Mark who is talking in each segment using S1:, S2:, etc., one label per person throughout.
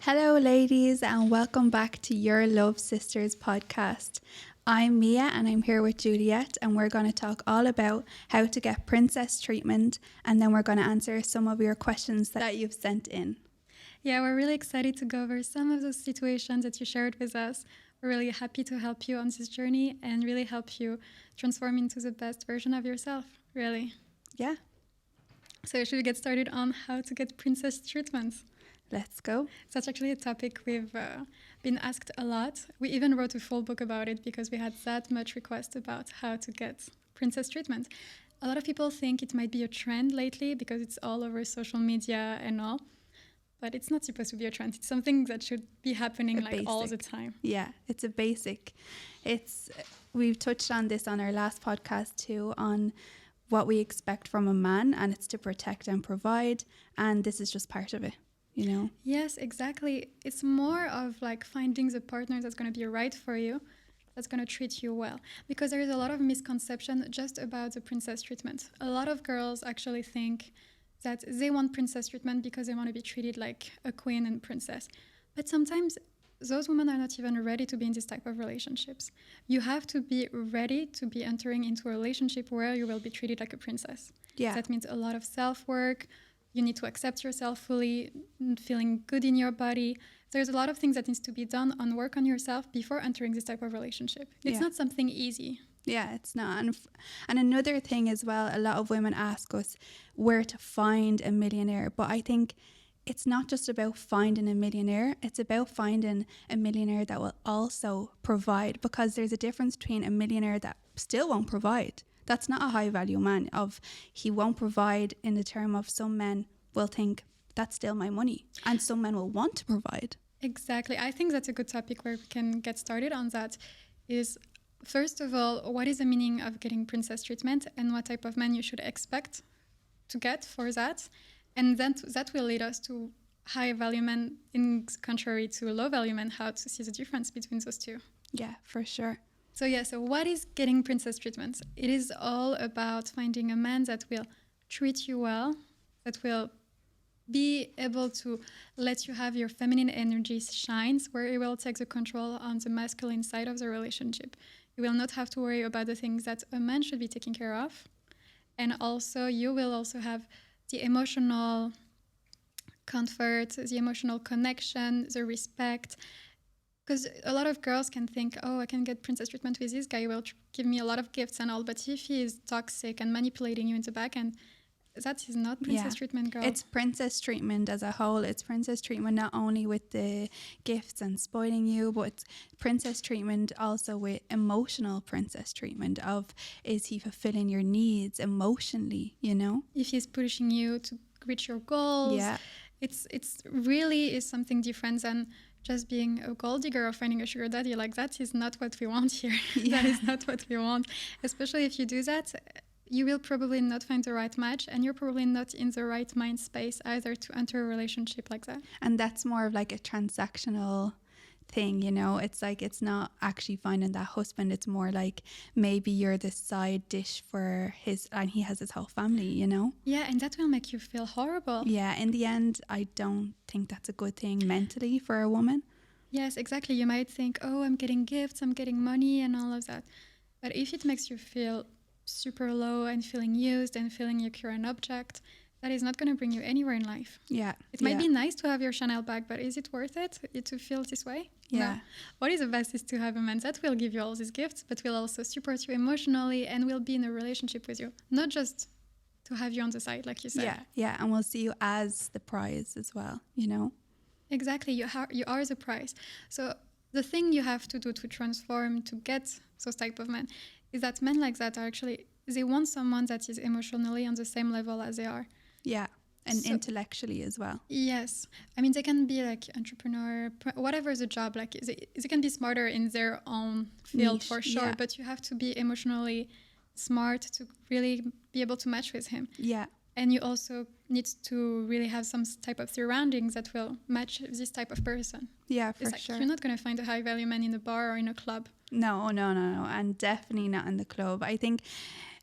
S1: Hello, ladies, and welcome back to Your Love Sisters podcast. I'm Mia, and I'm here with Juliet, and we're going to talk all about how to get princess treatment, and then we're going to answer some of your questions that you've sent in.
S2: Yeah, we're really excited to go over some of those situations that you shared with us. We're really happy to help you on this journey and really help you transform into the best version of yourself, really.
S1: Yeah,
S2: So should we get started on how to get princess treatment?
S1: let's go.
S2: That's actually a topic we've been asked a lot. We even wrote a full book about it because we had that much request about how to get princess treatment. A lot of people think it might be a trend lately because it's all over social media and all. But it's not supposed to be a trend. It's something that should be happening all the time.
S1: Yeah, it's a basic. We've touched on this on our last podcast too, on what we expect from a man, and it's to protect and provide. And this is just part of it, you know?
S2: Yes, exactly. It's more of like finding the partner that's going to be right for you, that's going to treat you well. Because there is a lot of misconception just about the princess treatment. A lot of girls actually think that they want princess treatment because they want to be treated like a queen and princess. But sometimes those women are not even ready to be in this type of relationships. You have to be ready to be entering into a relationship where you will be treated like a princess.
S1: Yeah.
S2: That means a lot of self-work. You need to accept yourself fully, feeling good in your body. There's a lot of things that needs to be done on work on yourself before entering this type of relationship. It's not something easy.
S1: Yeah, it's not. And another thing as well, a lot of women ask us where to find a millionaire. But I think it's not just about finding a millionaire. It's about finding a millionaire that will also provide, because there's a difference between a millionaire that still won't provide. That's not a high value man. He won't provide in the term of some men will think that's still my money. And some men will want to provide.
S2: Exactly. I think that's a good topic where we can get started on that is, first of all, what is the meaning of getting princess treatment and what type of man you should expect to get for that? And then that will lead us to high value men in contrary to low value men, how to see the difference between those two.
S1: Yeah, for sure.
S2: So what is getting princess treatment? It is all about finding a man that will treat you well, that will be able to let you have your feminine energy shines, where it will take the control on the masculine side of the relationship. You will not have to worry about the things that a man should be taking care of. And also, you will also have the emotional comfort, the emotional connection, the respect. Because a lot of girls can think, oh, I can get princess treatment with this guy, he will give me a lot of gifts and all. But if he is toxic and manipulating you in the back end, that is not princess treatment, girl.
S1: It's princess treatment as a whole. It's princess treatment not only with the gifts and spoiling you, but it's princess treatment also with emotional princess treatment of, is he fulfilling your needs emotionally, you know?
S2: If he's pushing you to reach your goals.
S1: Yeah.
S2: It's really is something different than just being a gold digger or finding a sugar daddy. Like, that is not what we want here. That is not what we want. Especially if you do that, you will probably not find the right match, and you're probably not in the right mind space either to enter a relationship like that.
S1: And that's more of like a transactional thing, you know? It's like, it's not actually finding that husband. It's more like maybe you're the side dish for his, and he has his whole family, you know?
S2: Yeah, and that will make you feel horrible.
S1: Yeah, in the end, I don't think that's a good thing mentally for a woman.
S2: Yes, exactly. You might think, oh, I'm getting gifts, I'm getting money and all of that. But if it makes you feel super low and feeling used and feeling like you're an object, that is not going to bring you anywhere in life.
S1: Yeah.
S2: It might be nice to have your Chanel bag, but is it worth it to feel this way?
S1: Yeah.
S2: No. What is the best is to have a man that will give you all these gifts, but will also support you emotionally and will be in a relationship with you, not just to have you on the side, like you said.
S1: Yeah, yeah, and we'll see you as the prize as well, you know?
S2: Exactly. You are the prize. So the thing you have to do to transform, to get those type of men, is that men like that are actually, they want someone that is emotionally on the same level as they are.
S1: Yeah, and intellectually as well.
S2: Yes. I mean, they can be like entrepreneur, whatever the job, like they can be smarter in their own field. Niche, for sure, but you have to be emotionally smart to really be able to match with him.
S1: Yeah.
S2: And you also need to really have some type of surroundings that will match this type of person.
S1: Yeah, for sure.
S2: You're not going to find a high value man in a bar or in a club.
S1: No. And definitely not in the club. I think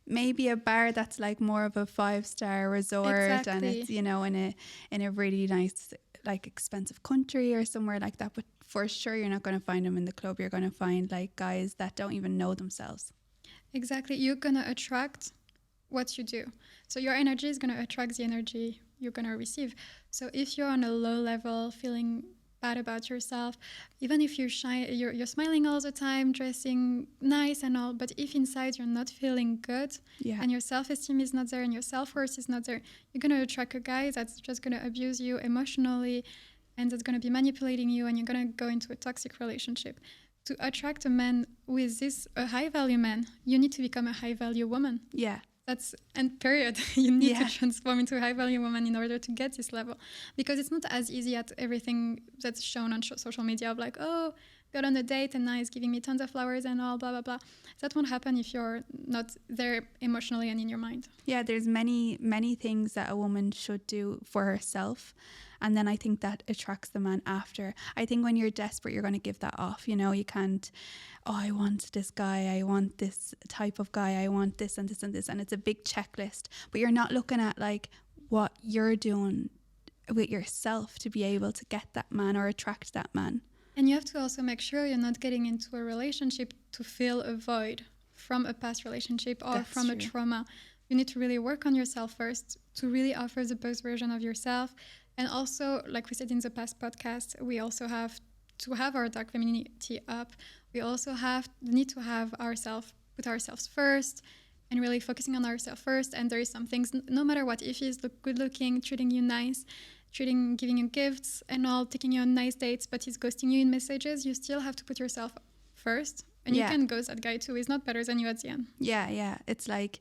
S1: maybe a bar that's like more of a 5-star resort, and it's, you know, in a really nice like expensive country or somewhere like that, but for sure you're not going to find them in the club. You're going to find like guys that don't even know themselves.
S2: Exactly. You're going to attract what you do. So your energy is going to attract the energy you're going to receive. So if you're on a low level, feeling bad about yourself, even if you're smiling all the time, dressing nice and all, but if inside you're not feeling good, and your self-esteem is not there and your self-worth is not there, you're going to attract a guy that's just going to abuse you emotionally, and that's going to be manipulating you, and you're going to go into a toxic relationship. To attract a man who is a high value man, you need to become a high value woman. And period. You need to transform into a high value woman in order to get this level, because it's not as easy as everything that's shown on social media of like, oh, got on a date and now he's giving me tons of flowers and all blah blah blah. That won't happen if you're not there emotionally and in your mind.
S1: There's many things that a woman should do for herself, and then I think that attracts the man after. I think when you're desperate, you're going to give that off. You know, you can't, I want this guy, I want this type of guy, I want this and this and this, and it's a big checklist, but you're not looking at like what you're doing with yourself to be able to get that man or attract that man.
S2: And you have to also make sure you're not getting into a relationship to fill a void from a past relationship or from a trauma. You need to really work on yourself first to really offer the best version of yourself. And also, like we said in the past podcast, we also have to have our dark femininity up. We also need to have put ourselves first and really focusing on ourselves first. And there is some things, no matter what, if he's good looking, treating you nice, giving you gifts and all, taking you on nice dates, but he's ghosting you in messages, you still have to put yourself first. And you can ghost that guy too. He's not better than you at the end. Yeah.
S1: It's like,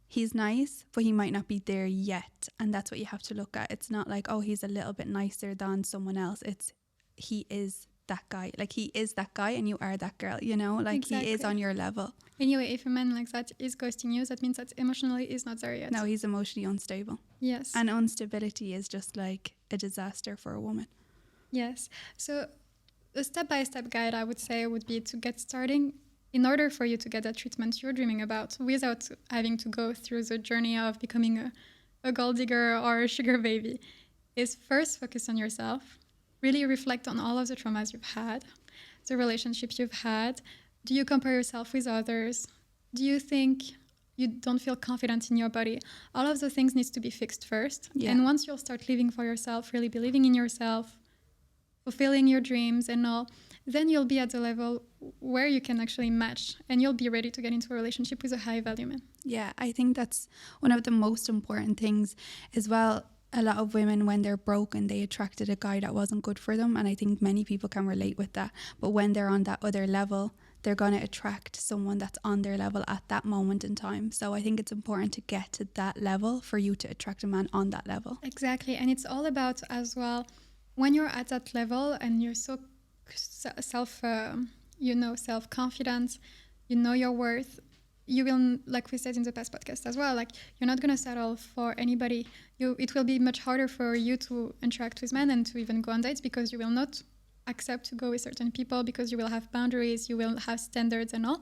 S1: he's nice, but he might not be there yet. And that's what you have to look at. It's not like, oh, he's a little bit nicer than someone else. It's, he is that guy. Like, he is that guy and you are that girl, you know? Like, exactly. He is on your level.
S2: Anyway, if a man like that is ghosting you, that means that emotionally is not there yet.
S1: No, he's emotionally unstable.
S2: Yes.
S1: And instability is just like a disaster for a woman.
S2: Yes. So a step-by-step guide, I would say, would be to get starting in order for you to get that treatment you're dreaming about without having to go through the journey of becoming a gold digger or a sugar baby, is first focus on yourself. Really reflect on all of the traumas you've had, the relationships you've had. Do you compare yourself with others? Do you think you don't feel confident in your body? All of the things needs to be fixed first. Yeah. And once you'll start living for yourself, really believing in yourself, fulfilling your dreams and all, then you'll be at the level where you can actually match and you'll be ready to get into a relationship with a high value man.
S1: Yeah, I think that's one of the most important things as well. A lot of women, when they're broken, they attracted a guy that wasn't good for them. And I think many people can relate with that. But when they're on that other level, they're going to attract someone that's on their level at that moment in time. So I think it's important to get to that level for you to attract a man on that level.
S2: Exactly. And it's all about as well, when you're at that level and you're so self-confident, you know your worth, you will, like we said in the past podcast as well, like you're not going to settle for anybody. It will be much harder for you to interact with men and to even go on dates because you will not accept to go with certain people because you will have boundaries, you will have standards and all.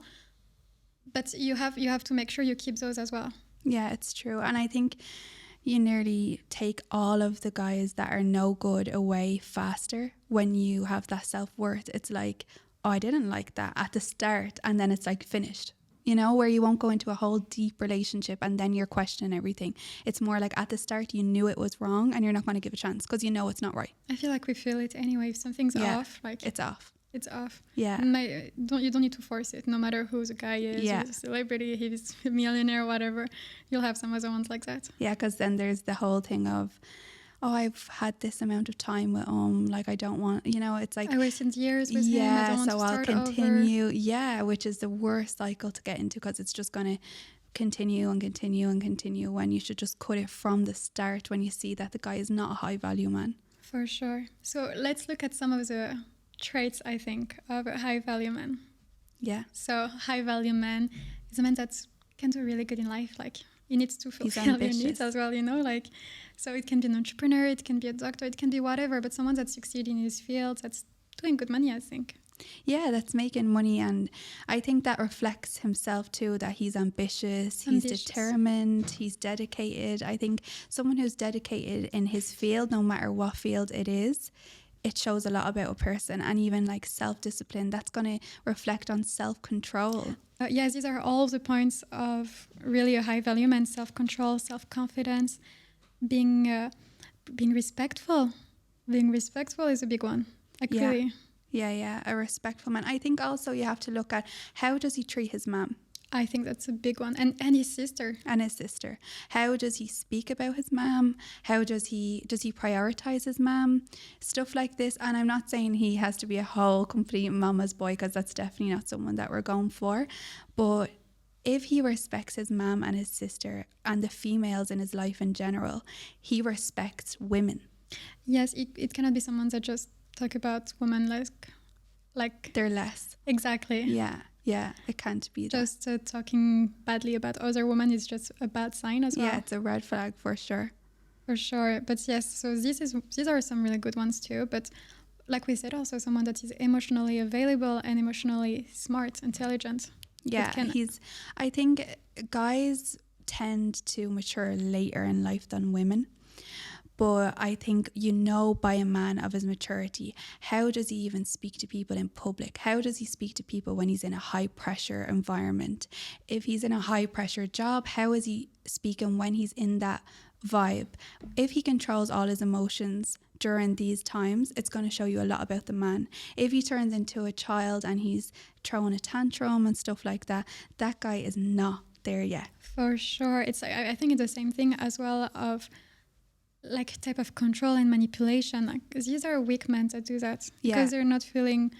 S2: But you have to make sure you keep those as well.
S1: Yeah, it's true. And I think you nearly take all of the guys that are no good away faster when you have that self-worth. It's like, oh, I didn't like that at the start, and then it's like finished, you know, where you won't go into a whole deep relationship and then you're questioning everything. It's more like at the start you knew it was wrong and you're not going to give a chance because you know it's not right.
S2: I feel like we feel it anyway. If something's off, like
S1: it's off.
S2: It's off.
S1: Yeah.
S2: You don't need to force it. No matter who the guy is, he's a celebrity, he's a millionaire, whatever, you'll have some other ones like that.
S1: Yeah, because then there's the whole thing of, oh, I've had this amount of time with like I don't want, you know, it's like
S2: I wasted years with him. I don't want to start
S1: I'll continue.
S2: Over.
S1: Yeah, which is the worst cycle to get into because it's just going to continue and continue and continue when you should just cut it from the start when you see that the guy is not a high value man.
S2: For sure. So let's look at some of the traits, I think, of a high value man.
S1: Yeah.
S2: So high value man is a man that can do really good in life. Like he needs to fulfill your needs as well, you know, like, so it can be an entrepreneur, it can be a doctor, it can be whatever, but someone that succeeds in his field, that's doing good money, I think.
S1: Yeah, that's making money. And I think that reflects himself too, that he's ambitious, he's determined, he's dedicated. I think someone who's dedicated in his field, no matter what field it is, it shows a lot about a person. And even like self-discipline, that's going to reflect on self-control.
S2: Yes, these are all the points of really a high value man: self-control, self-confidence, being respectful. Being respectful is a big one. Like
S1: Yeah.
S2: really.
S1: Yeah, a respectful man. I think also you have to look at, how does he treat his mom
S2: I think that's a big one. And his sister.
S1: and his sister? How does he speak about his mom? How does he prioritize his mom? Stuff like this. And I'm not saying he has to be a whole complete mama's boy, because that's definitely not someone that we're going for. But if he respects his mom and his sister and the females in his life in general, he respects women.
S2: Yes, it cannot be someone that just talk about women like
S1: They're less.
S2: exactly.
S1: Yeah, it can't be that.
S2: Just talking badly about other women is just a bad sign as well.
S1: Yeah, it's a red flag for sure.
S2: For sure. But yes, so these are some really good ones too. But like we said, also someone that is emotionally available and emotionally smart, intelligent.
S1: Yeah, I think guys tend to mature later in life than women. But I think by a man of his maturity, how does he even speak to people in public? How does he speak to people when he's in a high pressure environment? If he's in a high pressure job, how is he speaking when he's in that vibe? If he controls all his emotions during these times, it's going to show you a lot about the man. If he turns into a child and he's throwing a tantrum and stuff like that, that guy is not there yet.
S2: For sure. I think it's the same thing as well of like type of control and manipulation. Like, these are weak men that do that because they're not feeling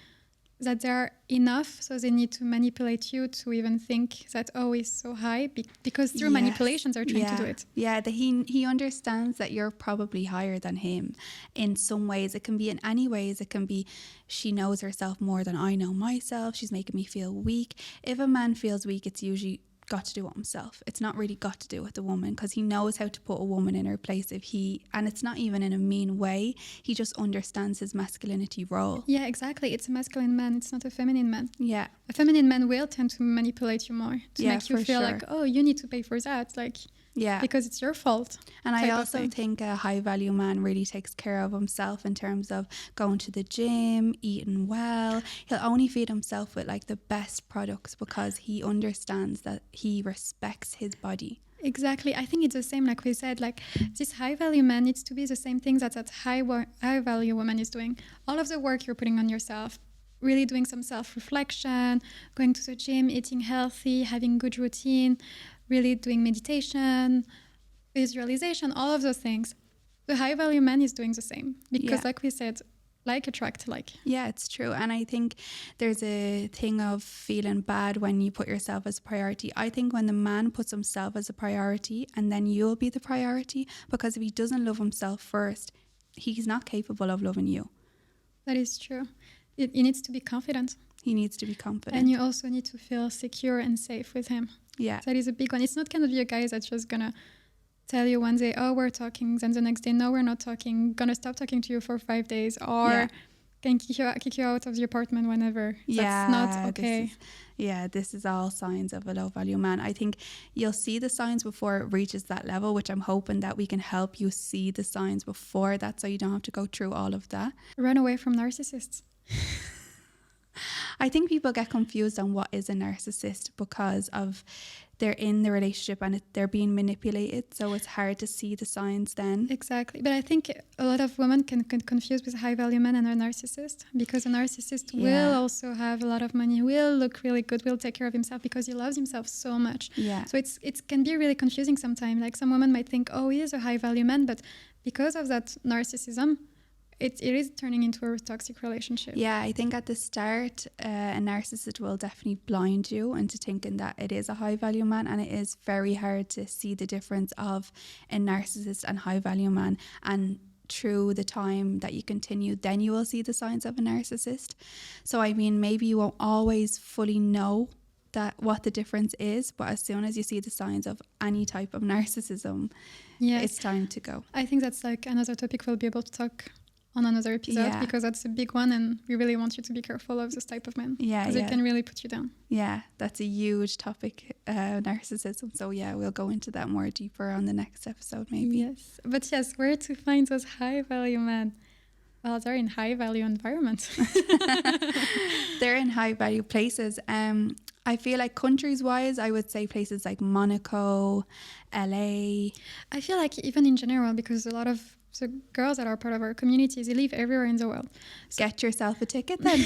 S2: that they're enough, so they need to manipulate you to even think that, oh, he's so high, because through manipulations they're trying to do it.
S1: Yeah, he understands that you're probably higher than him in some ways. It can be in any ways. It can be, she knows herself more than I know myself, she's making me feel weak. If a man feels weak, it's usually got to do with himself. It's not really got to do with the woman, because he knows how to put a woman in her place and it's not even in a mean way, he just understands his masculinity role.
S2: Yeah, exactly. It's a masculine man, it's not a feminine man.
S1: Yeah,
S2: a feminine man will tend to manipulate you more to make you feel like, oh, you need to pay for that, like, because it's your fault.
S1: And I also think a high value man really takes care of himself in terms of going to the gym, eating well. He'll only feed himself with like the best products because he understands that he respects his body.
S2: Exactly. I think it's the same, like we said, like this high value man needs to be the same thing that high value woman is doing. All of the work you're putting on yourself, really doing some self-reflection, going to the gym, eating healthy, having good routine, really doing meditation, visualization, all of those things. The high value man is doing the same because like we said, like attract like.
S1: Yeah, it's true. And I think there's a thing of feeling bad when you put yourself as a priority. I think when the man puts himself as a priority, and then you'll be the priority, because if he doesn't love himself first, he's not capable of loving you.
S2: That is true. He needs to be confident.
S1: He needs to be confident.
S2: And you also need to feel secure and safe with him.
S1: Yeah.
S2: That is a big one. It's not going to be a guy that's just going to tell you one day, oh, we're talking. Then the next day, no, we're not talking. Going to stop talking to you for 5 days. Or can kick you out of the apartment whenever. That's not okay.
S1: This is all signs of a low value man. I think you'll see the signs before it reaches that level, which I'm hoping that we can help you see the signs before that, so you don't have to go through all of that.
S2: Run away from narcissists.
S1: I think people get confused on what is a narcissist because of they're in the relationship and they're being manipulated, so it's hard to see the signs then.
S2: Exactly. But I think a lot of women can confuse with a high value man and a narcissist, because a narcissist will also have a lot of money, will look really good, will take care of himself because he loves himself so much.
S1: Yeah.
S2: So it can be really confusing sometimes. Like some women might think, oh, he is a high value man, but because of that narcissism, it is turning into a toxic relationship. Yeah,
S1: I think at the start, a narcissist will definitely blind you into thinking that it is a high value man, and it is very hard to see the difference of a narcissist and high value man. And through the time that you continue, then you will see the signs of a narcissist. So I mean, maybe you won't always fully know what the difference is, but as soon as you see the signs of any type of narcissism, it's time to go.
S2: I think that's like another topic we'll be able to talk on another episode
S1: Yeah.
S2: because that's a big one, and we really want you to be careful of this type of men.
S1: Yeah,
S2: because
S1: yeah.
S2: it can really put you down.
S1: Yeah, that's a huge topic, narcissism. So yeah, we'll go into that more deeper on the next episode, maybe.
S2: Yes, but yes, where to find those high value men? Well, they're in high value environments.
S1: They're in high value places. I feel like countries wise, I would say places like Monaco, LA.
S2: I feel like even in general, because a lot of the girls that are part of our communities, they live everywhere in the world. So
S1: Get yourself a ticket then.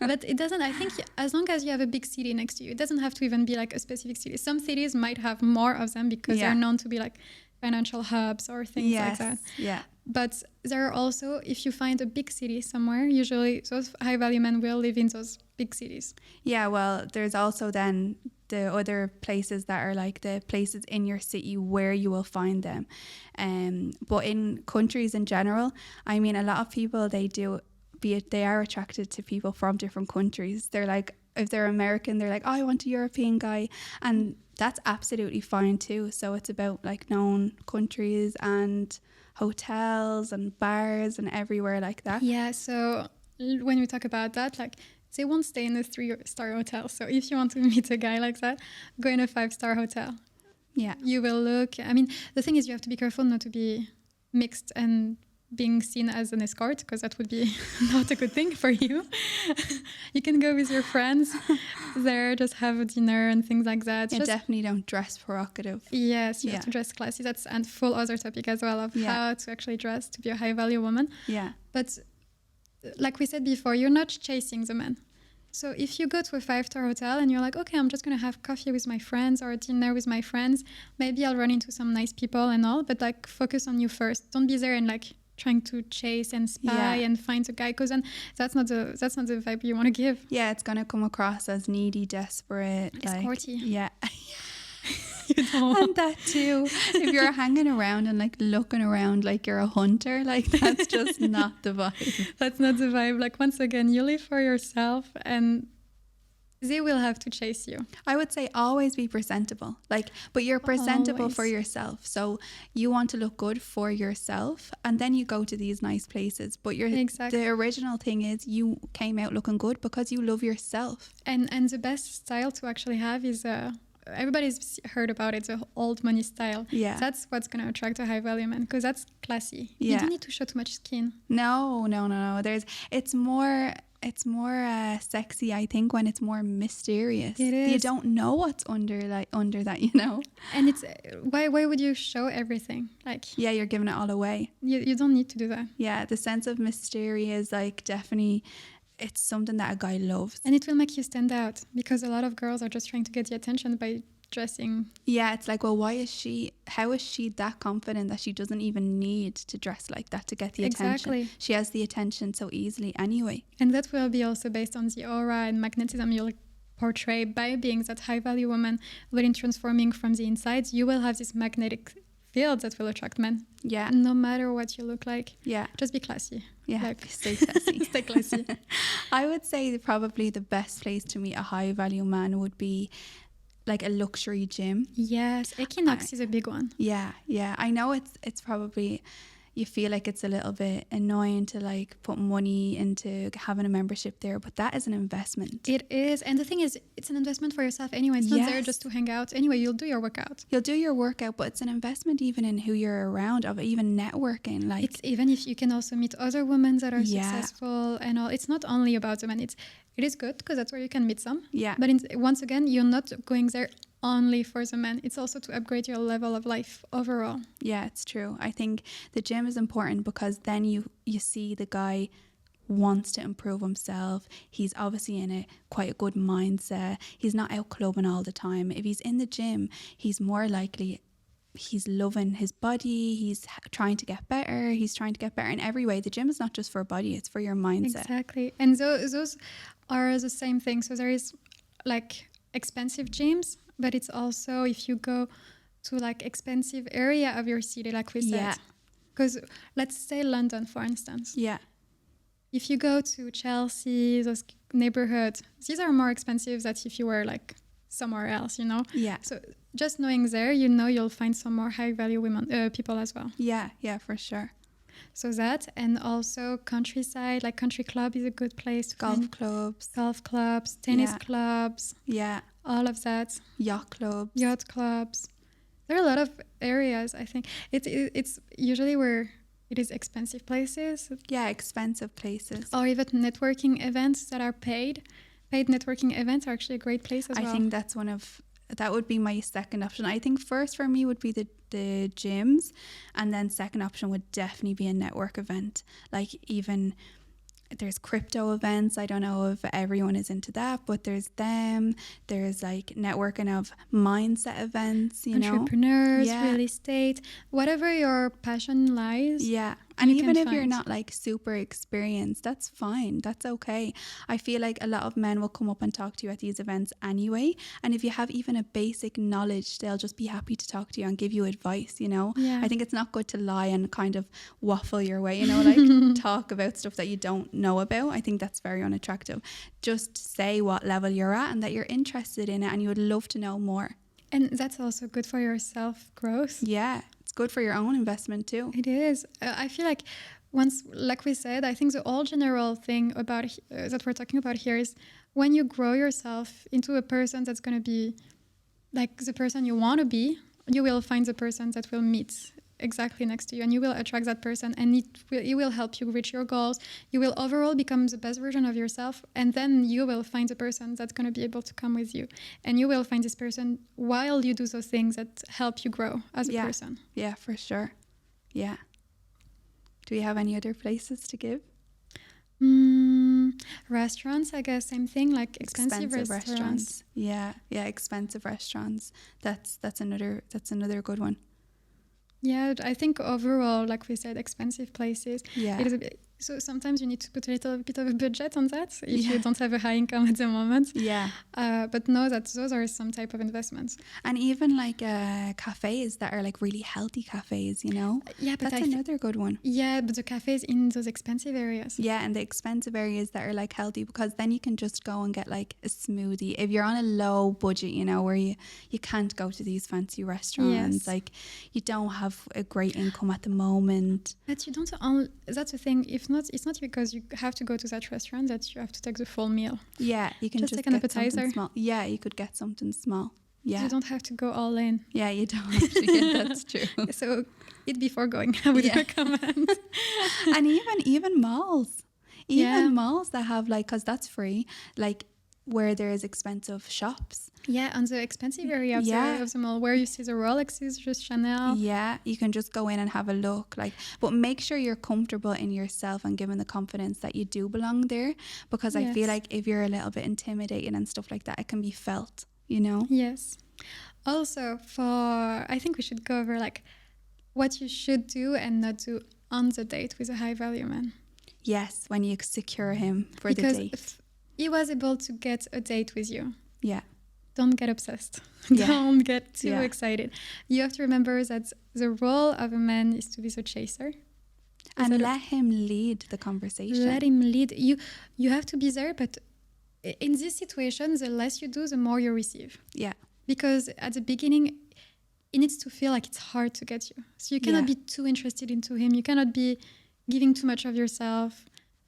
S2: but it doesn't, I think as long as you have a big city next to you, it doesn't have to even be like a specific city. Some cities might have more of them because
S1: Yeah.
S2: they're known to be like financial hubs or things
S1: Yes.
S2: like that.
S1: Yeah.
S2: But there are also, if you find a big city somewhere, usually those high value men will live in those big cities.
S1: Yeah, well, there's also then the other places that are like the places in your city where you will find them. But in countries in general, I mean, a lot of people, they are attracted to people from different countries. They're like, if they're American, they're like, oh, I want a European guy. And that's absolutely fine too. So it's about like known countries and hotels and bars and everywhere like that.
S2: Yeah, so when we talk about that, like they won't stay in a 3-star hotel. So if you want to meet a guy like that, go in a 5-star hotel.
S1: Yeah.
S2: You will look, I mean, the thing is you have to be careful not to be mixed and being seen as an escort, because that would be not a good thing for you. You can go with your friends there, just have a dinner and things like that.
S1: Yeah,
S2: Just-
S1: definitely don't dress provocative.
S2: Yes, you
S1: Yeah.
S2: have to dress classy. That's a full other topic as well of
S1: Yeah.
S2: how to actually dress to be a high value woman.
S1: Yeah.
S2: But like we said before, you're not chasing the man. So if you go to a 5-star hotel and you're like, okay, I'm just going to have coffee with my friends or dinner with my friends, maybe I'll run into some nice people and all, but like focus on you first. Don't be there and like trying to chase and spy
S1: Yeah.
S2: and find a guy, because then that's not the vibe you want to give.
S1: Yeah, it's going to come across as needy, desperate.
S2: Escorty.
S1: Yeah.
S2: You don't.
S1: And that too. If you're hanging around and like looking around like you're a hunter, like that's just not the vibe.
S2: That's not the vibe. Like once again, you live for yourself and they will have to chase you.
S1: I would say always be presentable. Like, but you're presentable for
S2: Always.
S1: yourself. So you want to look good for yourself, and then you go to these nice places. But
S2: Exactly.
S1: the original thing is you came out looking good because you love yourself.
S2: And the best style to actually have is everybody's heard about it, the old money style.
S1: Yeah.
S2: That's what's going to attract a high value man, because that's classy.
S1: Yeah.
S2: You don't need to show too much skin.
S1: No. It's more sexy, I think, when it's more mysterious.
S2: It is.
S1: You don't know what's under that, you know.
S2: And it's why would you show everything? Like
S1: Yeah, you're giving it all away.
S2: you don't need to do that.
S1: Yeah, the sense of mystery is like definitely, it's something that a guy loves.
S2: And it will make you stand out, because a lot of girls are just trying to get the attention by dressing.
S1: Yeah, it's like, well, how is she that confident that she doesn't even need to dress like that to get the
S2: Exactly.
S1: attention? She has the attention so easily anyway.
S2: And that will be also based on the aura and magnetism you'll portray by being that high value woman. But in transforming from the inside, you will have this magnetic field that will attract men.
S1: Yeah,
S2: No matter what you look like,
S1: yeah,
S2: just be classy.
S1: yeah.
S2: Like-
S1: Stay classy.
S2: Stay classy.
S1: I would say probably the best place to meet a high value man would be like a luxury gym.
S2: Yes, Equinox is a big one.
S1: Yeah. I know it's probably, you feel like it's a little bit annoying to like put money into having a membership there, but that is an investment.
S2: It is. And the thing is, it's an investment for yourself anyway. It's not there
S1: Yes.
S2: just to hang out. Anyway, you'll do your workout.
S1: You'll do your workout, but it's an investment even in who you're around, of even networking. Like,
S2: It's even if you can also meet other women that are
S1: Yeah.
S2: successful and all. It's not only about the men. It is good because that's where you can meet some.
S1: yeah,
S2: But once again, you're not going there only for the men. It's also to upgrade your level of life overall.
S1: yeah, it's true. I think the gym is important because then you see the guy wants to improve himself. He's obviously in quite a good mindset. He's not out clubbing all the time. If he's in the gym, he's more likely, he's loving his body. He's trying to get better. He's trying to get better in every way. The gym is not just for body, it's for your mindset.
S2: Exactly. And those are the same thing. So there is like expensive gyms, but it's also if you go to like expensive area of your city, like we said.
S1: Yeah.
S2: Because let's say London, for instance.
S1: Yeah,
S2: If you go to Chelsea, those neighborhoods, these are more expensive than if you were like somewhere else, you know?
S1: yeah,
S2: So just knowing there, you know you'll find some more high value women, people as well.
S1: yeah, for sure.
S2: So that, and also countryside, like country club is a good place to
S1: Golf
S2: find
S1: clubs.
S2: golf clubs, tennis
S1: Yeah.
S2: clubs,
S1: Yeah.
S2: all of that,
S1: Yacht clubs.
S2: yacht clubs. There are a lot of areas, I think. It's usually where it is expensive places,
S1: Yeah, expensive places.
S2: or even networking events that are paid. Paid networking events are actually a great place as well.
S1: I think that would be my second option. I think first for me would be the gyms, and then second option would definitely be a network event. Like even there's crypto events. I don't know if everyone is into that, but there's them. There's like networking of mindset events, you know.
S2: Entrepreneurs,
S1: Yeah.
S2: real estate, whatever your passion lies.
S1: Yeah. And
S2: you
S1: even
S2: can
S1: if you're
S2: find.
S1: not like super experienced, that's fine. That's okay. I feel like a lot of men will come up and talk to you at these events anyway. And if you have even a basic knowledge, they'll just be happy to talk to you and give you advice, you know?
S2: Yeah.
S1: I think it's not good to lie and kind of waffle your way, you know, like talk about stuff that you don't know about. I think that's very unattractive. Just say what level you're at and that you're interested in it and you would love to know more.
S2: And that's also good for your self-growth.
S1: Yeah. It's good for your own investment too.
S2: It is. I feel like once, like we said, I think the all general thing about that we're talking about here is when you grow yourself into a person that's going to be like the person you want to be, you will find the person that will meet exactly next to you, and you will attract that person, and it will help you reach your goals. You will overall become the best version of yourself, and then you will find the person that's going to be able to come with you, and you will find this person while you do those things that help you grow as a person.
S1: Yeah, for sure. Yeah. Do we have any other places to give?
S2: Restaurants, I guess, same thing, like expensive restaurants.
S1: Yeah, expensive restaurants. That's another good one.
S2: Yeah, I think overall, like we said, expensive places.
S1: Yeah.
S2: It is a bit, so sometimes you need to put a little bit of a budget on that if you don't have a high income at the moment.
S1: Yeah.
S2: But know that those are some type of investments.
S1: And even like cafes that are like really healthy cafes, you know?
S2: Yeah, but
S1: that's another good one.
S2: Yeah, but the cafes in those expensive areas.
S1: Yeah, and the expensive areas that are like healthy, because then you can just go and get like a smoothie. If you're on a low budget, you know, where you can't go to these fancy restaurants, like you don't have a great income at the moment.
S2: But you don't that's the thing. It's not because you have to go to that restaurant that you have to take the full meal.
S1: Yeah, you can just
S2: take an
S1: get
S2: appetizer.
S1: Small. Yeah, you could get something small. Yeah.
S2: You don't have to go all in.
S1: Yeah, you don't have to. Yeah, that's true.
S2: So eat before going, I would recommend.
S1: And even malls. Malls that have like, because that's free, like where there is expensive shops.
S2: Yeah, on the expensive area of the mall where you see the Rolexes, just Chanel.
S1: Yeah, you can just go in and have a look. But make sure you're comfortable in yourself and given the confidence that you do belong there. Because I feel like if you're a little bit intimidated and stuff like that, it can be felt, you know?
S2: Yes. Also, I think we should go over like what you should do and not do on the date with a high value man.
S1: Yes, when you secure him for the date.
S2: Because if he was able to get a date with you.
S1: Yeah.
S2: Don't get obsessed. Don't get too excited. You have to remember that the role of a man is to be the chaser.
S1: And let him lead the conversation.
S2: Let him lead. You have to be there, but in this situation, the less you do, the more you receive.
S1: Yeah.
S2: Because at the beginning, it needs to feel like it's hard to get you. So you cannot be too interested into him. You cannot be giving too much of yourself.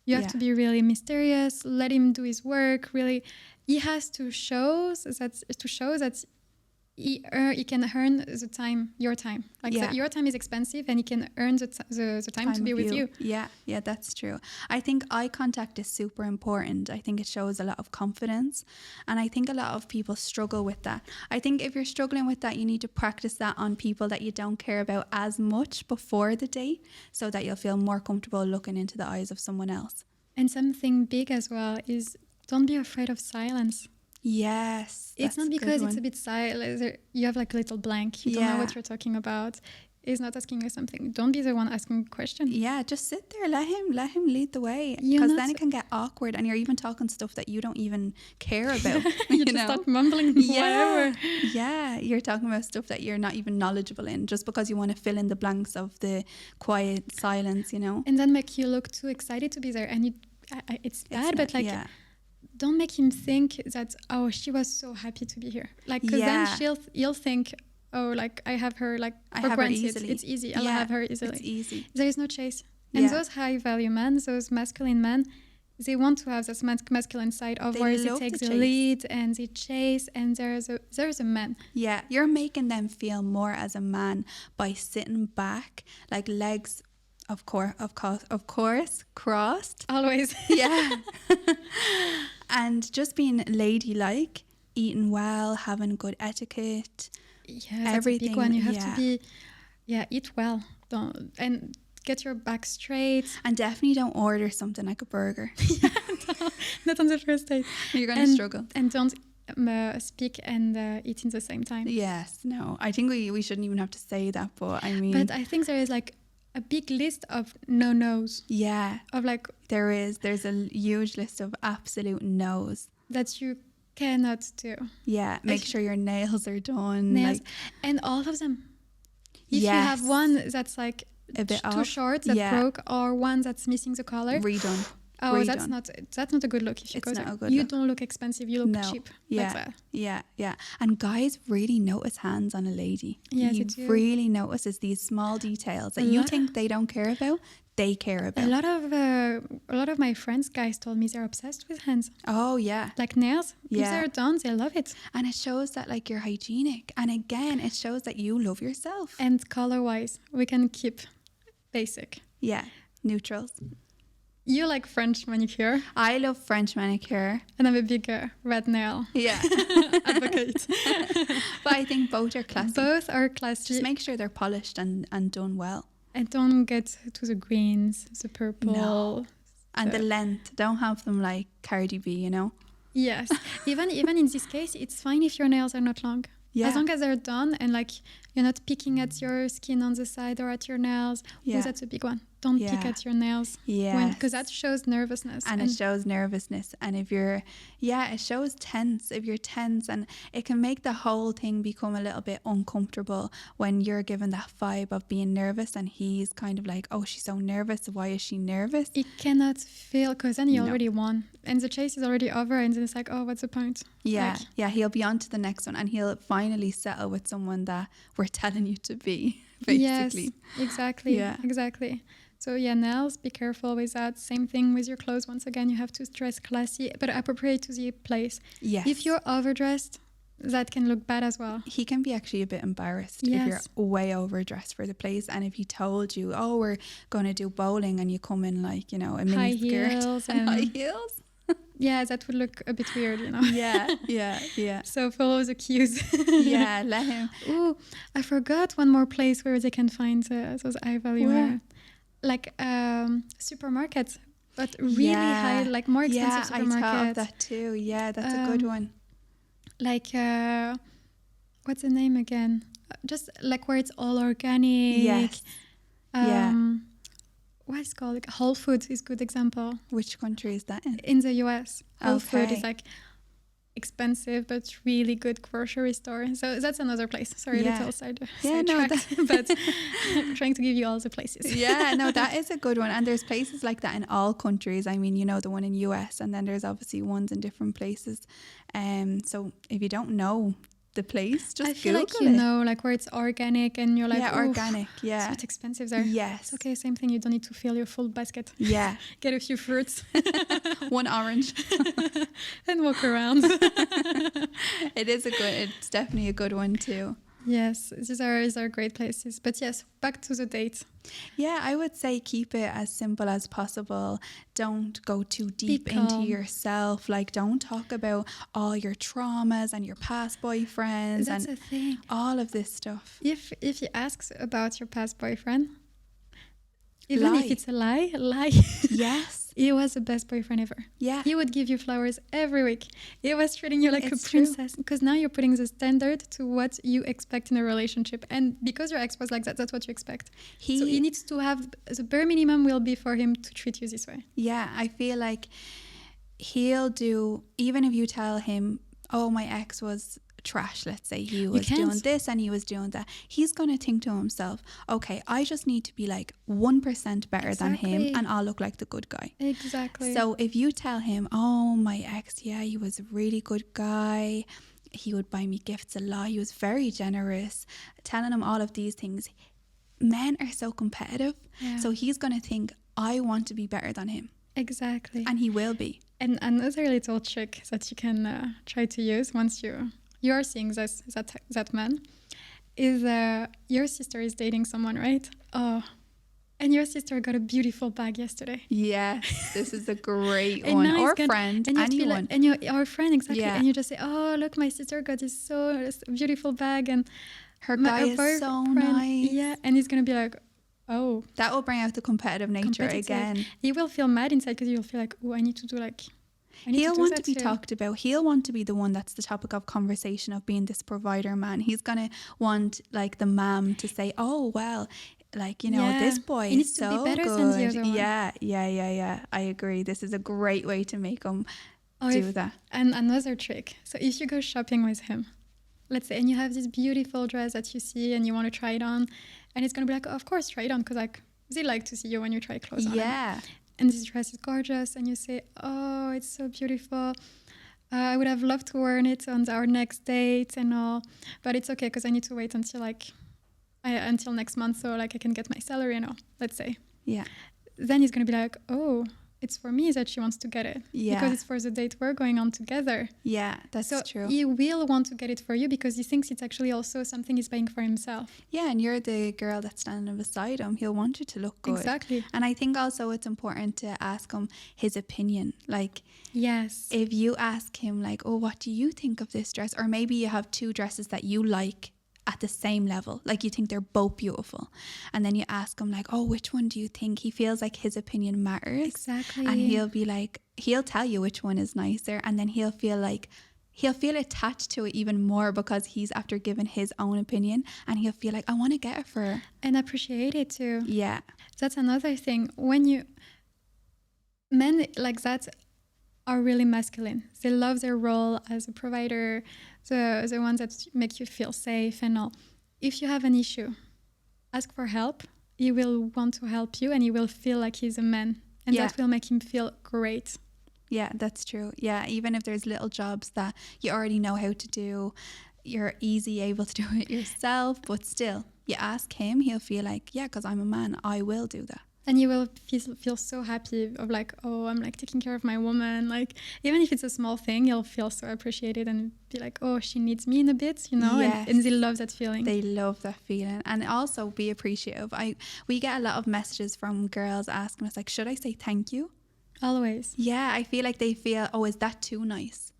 S2: You have to be really mysterious. Let him do his work. Really, he has to show that he can earn the time, your time. That your time is expensive, and he can earn the time to be with you.
S1: Yeah, that's true. I think eye contact is super important. I think it shows a lot of confidence, and I think a lot of people struggle with that. I think if you're struggling with that, you need to practice that on people that you don't care about as much before the date, so that you'll feel more comfortable looking into the eyes of someone else.
S2: And something big as well is don't be afraid of silence.
S1: Yes.
S2: It's not because it's a bit silent. You have like a little blank. You don't know what you're talking about. He's not asking you something. Don't be the one asking a question.
S1: Yeah, just sit there. Let him lead the way. Because then it can get awkward and you're even talking stuff that you don't even care about.
S2: you just start mumbling whatever.
S1: Yeah, you're talking about stuff that you're not even knowledgeable in just because you want to fill in the blanks of the quiet silence, you know?
S2: And then make you look too excited to be there. And it's bad, but like... Yeah. Don't make him think that, oh, she was so happy to be here. Like, because then he'll think, oh, like, I have her, like, for granted. It's easy. I'll have her easily.
S1: It's easy.
S2: There is no chase. And those high value men, those masculine men, they want to have this masculine side of where they take the lead and they chase, and there's a man.
S1: Yeah, you're making them feel more as a man by sitting back, like legs, of course, crossed.
S2: Always.
S1: Yeah. And just being ladylike, eating well, having good etiquette.
S2: Yeah, that's everything. A big one. You have to be, eat well. And get your back straight.
S1: And definitely don't order something like a burger.
S2: No, not on the first date.
S1: You're going to struggle.
S2: And don't speak and eat in the same time.
S1: Yes, no. I think we shouldn't even have to say that, but I mean...
S2: But I think there is like a big list of no-nos.
S1: Yeah.
S2: Of like...
S1: There's a huge list of absolute no's.
S2: That you cannot do.
S1: Yeah, make sure your nails are done.
S2: Nails. And all of them. If you have one that's like... a bit too short that broke, or one that's missing the collar,
S1: redone.
S2: That's not a good look. If you go there, you don't look expensive, you look cheap.
S1: Yeah. And guys really notice hands on a lady.
S2: Yes,
S1: he really notices these small details that you think they don't care about. They care about.
S2: A lot of my friends, guys, told me they're obsessed with hands.
S1: Oh yeah,
S2: like nails.
S1: Yeah.
S2: If they're done, they love it.
S1: And it shows that like you're hygienic. And again, it shows that you love yourself.
S2: And color-wise, we can keep basic.
S1: Yeah, neutrals.
S2: You like French manicure.
S1: I love French manicure.
S2: And I'm a big red nail advocate.
S1: But I think both are classy.
S2: Both are classy.
S1: Just make sure they're polished and done well.
S2: And don't get to the greens, the purple.
S1: No. And the length. Don't have them like Cardi B, you know?
S2: Yes. Even in this case, it's fine if your nails are not long. Yeah. As long as they're done and like you're not picking at your skin on the side or at your nails. Yeah. That's a big one. Don't pick at your nails.
S1: Yeah.
S2: Because that shows nervousness.
S1: And it shows nervousness. And if you're, it shows tense. If you're tense, and it can make the whole thing become a little bit uncomfortable when you're given that vibe of being nervous and he's kind of like, oh, she's so nervous. Why is she nervous?
S2: It cannot feel, because then you already won. And the chase is already over and then it's like, oh, what's the point?
S1: Yeah. He'll be on to the next one and he'll finally settle with someone that we're telling you to be, basically.
S2: Yes, exactly.
S1: Yeah.
S2: Exactly. So nails, be careful with that. Same thing with your clothes. Once again, you have to dress classy, but appropriate to the place.
S1: Yes.
S2: If you're overdressed, that can look bad as well.
S1: He can be actually a bit embarrassed if you're way overdressed for the place. And if he told you, oh, we're going to do bowling, and you come in like, a mini skirt and high heels.
S2: Yeah, that would look a bit weird,
S1: Yeah.
S2: So follow the cues.
S1: Yeah, let him.
S2: Ooh, I forgot one more place where they can find those high value hair. Like supermarkets, but really high, like more expensive supermarkets.
S1: Yeah, I thought of that too. Yeah, that's a good one.
S2: Like, what's the name again? Just like where it's all organic.
S1: Yes.
S2: What is it called? Like Whole Foods is a good example.
S1: Which country is that in?
S2: In the US. Whole Food is like expensive but really good grocery store. So that's another place. Sorry, little side track, but I'm trying to give you all the places.
S1: Yeah, no, that is a good one. And there's places like that in all countries. I mean, the one in US, and then there's obviously ones in different places. So if you don't know the place, just
S2: I feel
S1: Google
S2: like like where it's organic and you're like,
S1: organic,
S2: so it's expensive there.
S1: Yes.
S2: It's okay, same thing. You don't need to fill your full basket.
S1: Yeah.
S2: Get a few fruits.
S1: One orange.
S2: And walk around.
S1: It's definitely a good one too.
S2: Yes, these are great places. But yes, back to the date.
S1: Yeah, I would say keep it as simple as possible. Don't go too deep into yourself. Like, don't talk about all your traumas and your past boyfriends
S2: That's a thing.
S1: All of this stuff.
S2: If he asks about your past boyfriend, even if it's a lie.
S1: Yes.
S2: He was the best boyfriend ever.
S1: Yeah.
S2: He would give you flowers every week. He was treating you like a princess. Because now you're putting the standard to what you expect in a relationship. And because your ex was like that, that's what you expect. So he needs to have, the bare minimum will be for him to treat you this way.
S1: Yeah, I feel like he'll do, even if you tell him, oh, my ex was trash, let's say he was doing this and he was doing that, he's going to think to himself, okay, I just need to be like 1% better than him and I'll look like the good guy.
S2: Exactly.
S1: So if you tell him, oh, my ex, he was a really good guy, he would buy me gifts a lot, he was very generous, telling him all of these things, men are so competitive.
S2: Yeah.
S1: So he's going to think, I want to be better than him.
S2: Exactly.
S1: And he will be.
S2: And another little trick that you can try to use once you are seeing that man is your sister is dating someone, right? Oh, and your sister got a beautiful bag yesterday.
S1: Yes, this is a great one. Or friend,
S2: and
S1: anyone.
S2: Our friend, exactly.
S1: Yeah.
S2: And you just say, oh, look, my sister got this beautiful bag. And
S1: her guy is so nice.
S2: Yeah, and he's going to be like, oh.
S1: That will bring out the competitive nature again.
S2: He will feel mad inside because you'll feel like, oh, I need to do like...
S1: He'll want to be talked about. He'll want to be the one that's the topic of conversation of being this provider man. He's going to want like the mom to say, oh, well, like, you know, this boy is so good. Than the other one. Yeah. I agree. This is a great way to make him do that.
S2: And another trick. So if you go shopping with him, let's say, and you have this beautiful dress that you see and you want to try it on, and it's going to be like, oh, of course, try it on, because like they like to see you when you try clothes on.
S1: Yeah.
S2: And this dress is gorgeous, and you say, oh, it's so beautiful. I would have loved to wear it on our next date and all, but it's okay because I need to wait until until next month, so like I can get my salary and all, let's say.
S1: Yeah.
S2: Then he's going to be like, oh, it's for me that she wants to get it.
S1: Yeah.
S2: Because it's for the date we're going on together.
S1: Yeah, that's
S2: so
S1: true.
S2: He will want to get it for you because he thinks it's actually also something he's buying for himself.
S1: Yeah, and you're the girl that's standing beside him. He'll want you to look good.
S2: Exactly.
S1: And I think also it's important to ask him his opinion. Like,
S2: yes,
S1: if you ask him like, oh, what do you think of this dress? Or maybe you have two dresses that you like at the same level, like you think they're both beautiful, and then you ask him like, oh, which one do you think? He feels like his opinion matters.
S2: Exactly.
S1: And he'll be like, he'll tell you which one is nicer, and then he'll feel attached to it even more because he's after giving his own opinion, and he'll feel like, I want to get it for her.
S2: And appreciate it too.
S1: Yeah,
S2: that's another thing. When men like that are really masculine, they love their role as a provider, the ones that make you feel safe and all. If you have an issue, ask for help. He will want to help you, and he will feel like he's a man, and that will make him feel great.
S1: Yeah, that's true. Yeah, even if there's little jobs that you already know how to do, you're easy able to do it yourself, but still, you ask him, he'll feel like, yeah, because I'm a man, I will do that.
S2: And you will feel so happy of like, oh, I'm like taking care of my woman. Like, even if it's a small thing, you'll feel so appreciated and be like, oh, she needs me in a bit, you know?
S1: Yes.
S2: And they love that feeling.
S1: They love that feeling. And also be appreciative. We get a lot of messages from girls asking us like, should I say thank you?
S2: Always.
S1: Yeah, I feel like they feel, oh, is that too nice?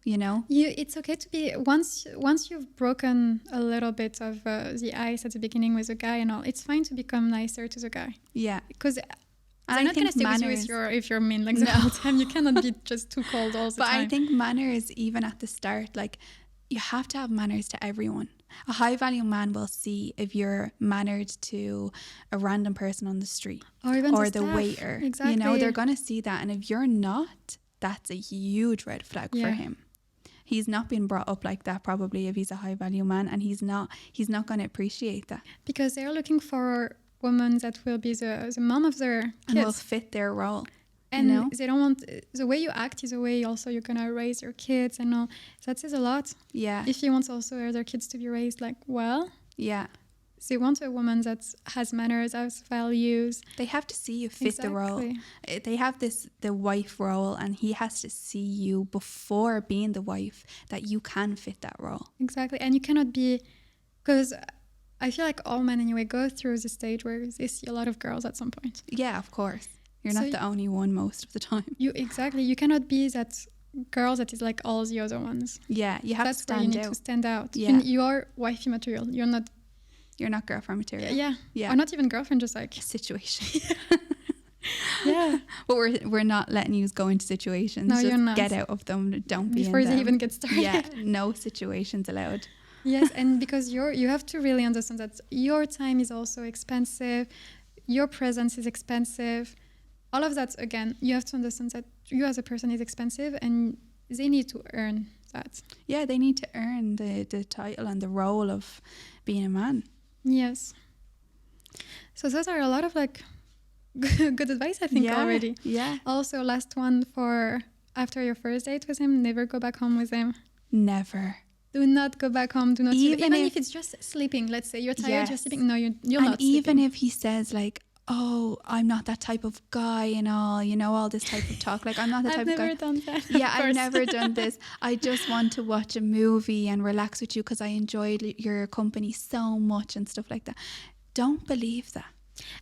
S1: You know?
S2: It's okay to be, once you've broken a little bit of the ice at the beginning with a guy and all, it's fine to become nicer to the guy.
S1: Yeah.
S2: Because they're not going to stay with you if you're mean like the whole time. You cannot be just too cold all the time.
S1: But I think manners, even at the start, like, you have to have manners to everyone. A high value man will see if you're mannered to a random person on the street or the waiter.
S2: Exactly.
S1: You know, they're going to see that. And if you're not, that's a huge red flag for him. He's not been brought up like that probably if he's a high value man, and he's not going to appreciate that.
S2: Because they're looking for women that will be the mom of their kids.
S1: And will fit their role.
S2: And
S1: you know?
S2: They don't want, the way you act is the way also you're going to raise your kids and all. That says a lot.
S1: Yeah.
S2: If you want also their kids to be raised like, well.
S1: Yeah.
S2: They want a woman that has manners, has values.
S1: They have to see you fit the role. They have the wife role, and he has to see you before being the wife that you can fit that role.
S2: Exactly. And you cannot be, because I feel like all men anyway go through the stage where they see a lot of girls at some point.
S1: Yeah, of course. You're not the only one most of the time. You
S2: cannot be that girl that is like all the other ones.
S1: Yeah, you have to stand out.
S2: That's where you need to stand out.
S1: Yeah.
S2: You are wifey material. You're not
S1: girlfriend material.
S2: Yeah. Or not even girlfriend, just like
S1: situation.
S2: Yeah.
S1: But we're not letting you go into situations.
S2: No,
S1: just
S2: you're not.
S1: Get out of them. Don't be
S2: before
S1: in them.
S2: They even get started.
S1: Yeah, no situations allowed.
S2: Yes, and because you have to really understand that your time is also expensive, your presence is expensive. All of that, again, you have to understand that you as a person is expensive, and they need to earn that.
S1: Yeah, they need to earn the title and the role of being a man.
S2: Yes. So those are a lot of like good advice, I think, already.
S1: Yeah.
S2: Also, last one for after your first date with him, never go back home with him.
S1: Never.
S2: Do not go back home. Do not even
S1: Even
S2: if it's just sleeping. Let's say you're tired,
S1: Yes.
S2: you're sleeping. No, you're
S1: and
S2: not
S1: even
S2: sleeping.
S1: if he says like, oh, I'm not that type of guy and all, you know, all this type of talk. Like, I'm not the type
S2: I've
S1: of guy.
S2: never done that.
S1: Yeah,
S2: of
S1: I've
S2: course.
S1: never done this. I just want to watch a movie and relax with you because I enjoyed your company so much and stuff like that. Don't believe that.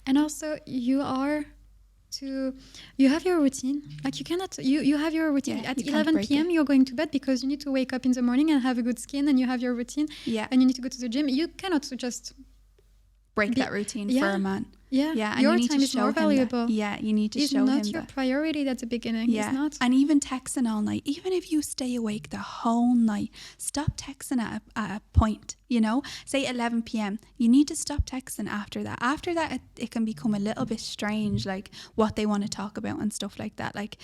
S2: And also, you have your routine. Like you have your routine.
S1: Yeah,
S2: At
S1: you can't
S2: 11
S1: break
S2: p.m.
S1: it.
S2: you're going to bed because you need to wake up in the morning and have a good skin, and you have your routine,
S1: Yeah,
S2: and you need to go to the gym. You cannot just
S1: break
S2: be-
S1: that routine
S2: yeah.
S1: for a man.
S2: Yeah,
S1: Yeah, and
S2: your
S1: you need
S2: time
S1: to
S2: is
S1: show
S2: more
S1: him
S2: valuable.
S1: that. Yeah, you need to
S2: It's
S1: show
S2: not
S1: him
S2: your
S1: that.
S2: priority at the beginning.
S1: Yeah,
S2: It's not.
S1: and even texting all night. Even if you stay awake the whole night, stop texting at a point. You know, say 11 p.m. You need to stop texting after that. After that, it can become a little bit strange, like what they want to talk about and stuff like that. Like,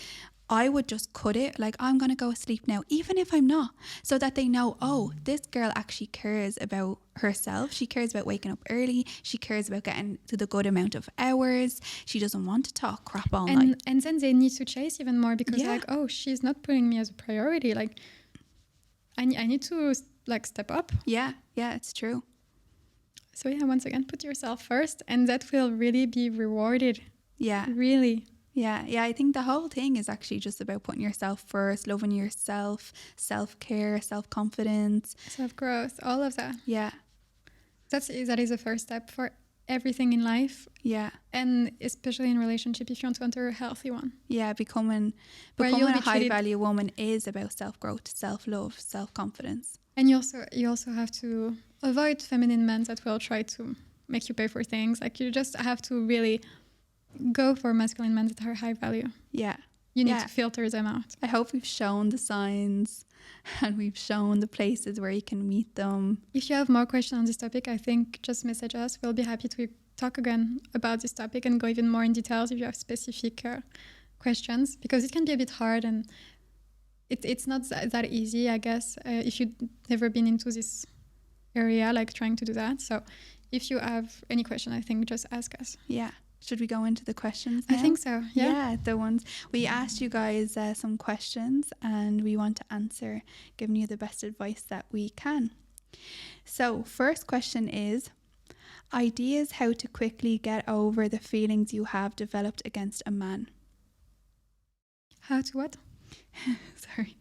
S1: I would just cut it. Like, I'm gonna go sleep now, even if I'm not, so that they know, oh, this girl actually cares about herself. She cares about waking up early. She cares about getting to the good amount of hours. She doesn't want to talk crap all night.
S2: And then they need to chase even more because
S1: Yeah.
S2: like, oh, she's not putting me as a priority. Like, I need to like step up.
S1: Yeah, it's true.
S2: So yeah, once again, put yourself first, and that will really be rewarded.
S1: Yeah.
S2: Really.
S1: Yeah, I think the whole thing is actually just about putting yourself first, loving yourself, self-care, self-confidence.
S2: Self-growth, all of that.
S1: Yeah.
S2: That is the first step for everything in life.
S1: Yeah.
S2: And especially in relationship, if you want to enter a healthy one.
S1: Yeah, becoming
S2: you'll
S1: a
S2: be treated-
S1: high-value woman is about self-growth, self-love, self-confidence.
S2: And you also have to avoid feminine men that will try to make you pay for things. Like, you just have to really go for masculine men that are high value.
S1: Yeah.
S2: You need to filter them out.
S1: I hope we've shown the signs and we've shown the places where you can meet them.
S2: If you have more questions on this topic, I think just message us. We'll be happy to talk again about this topic and go even more in details if you have specific questions, because it can be a bit hard and it's not that easy, I guess, if you've never been into this area, like trying to do that. So if you have any question, I think just ask us.
S1: Yeah. Should we go into the questions now?
S2: I think so, yeah.
S1: The ones we asked you guys some questions and we want to answer, giving you the best advice that we can. So first question is, ideas how to quickly get over the feelings you have developed against a man.
S2: How to what?
S1: Sorry.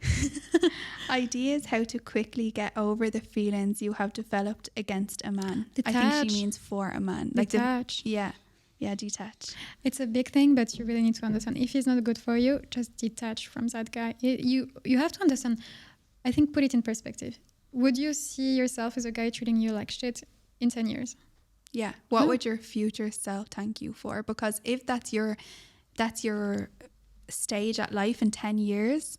S1: Ideas how to quickly get over the feelings you have developed against a man.
S2: Detach.
S1: I think she means for a man.
S2: Detach.
S1: Detach.
S2: It's a big thing, but you really need to understand. If he's not good for you, just detach from that guy. You have to understand. I think, put it in perspective. Would you see yourself as a guy treating you like shit in 10 years?
S1: Yeah. What would your future self thank you for? Because if that's your stage at life in 10 years,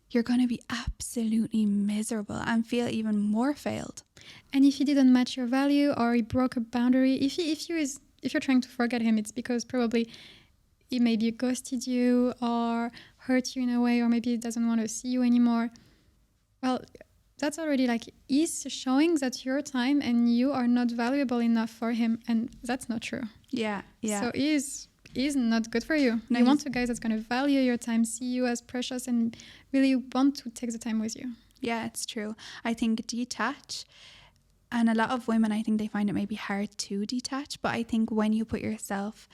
S1: you're going to be absolutely miserable and feel even more failed.
S2: And if he didn't match your value or he broke a boundary, if you're trying to forget him, it's because probably he maybe ghosted you or hurt you in a way, or maybe he doesn't want to see you anymore. Well, that's already like he's showing that your time and you are not valuable enough for him, and that's not true.
S1: Yeah.
S2: So he's not good for you.
S1: No,
S2: you want a guy that's going to value your time, see you as precious, and really want to take the time with you.
S1: Yeah, it's true. I think detach. And a lot of women, I think they find it maybe hard to detach. But I think when you put yourself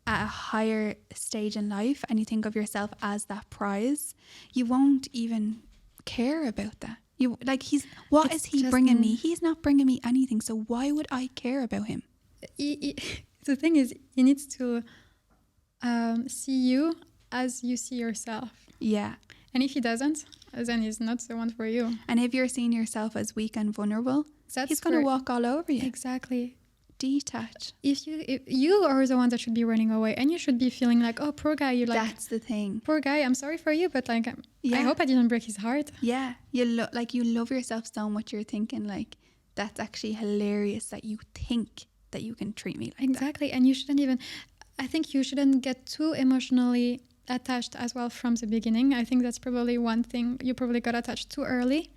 S1: at a higher stage in life and you think of yourself as that prize, you won't even care about that. You like what is he bringing me? He's not bringing me anything. So why would I care about him?
S2: The thing is, he needs to see you as you see yourself.
S1: Yeah.
S2: And if he doesn't, then he's not the one for you.
S1: And if you're seeing yourself as weak and vulnerable, he's going to walk all over you.
S2: Exactly.
S1: Detach.
S2: If you are the one that should be running away, and you should be feeling like, oh, poor guy. You're like,
S1: that's the thing.
S2: Poor guy. I'm sorry for you, but like, I hope I didn't break his heart.
S1: Yeah. You love yourself so much. You're thinking like, that's actually hilarious that you think that you can treat me like
S2: exactly. And you shouldn't even. I think you shouldn't get too emotionally attached as well from the beginning. I think that's probably one thing. You probably got attached too early,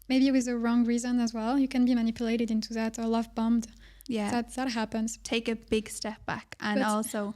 S2: maybe with the wrong reason as well. You can be manipulated into that or love bombed.
S1: Yeah,
S2: that happens.
S1: Take a big step back, and also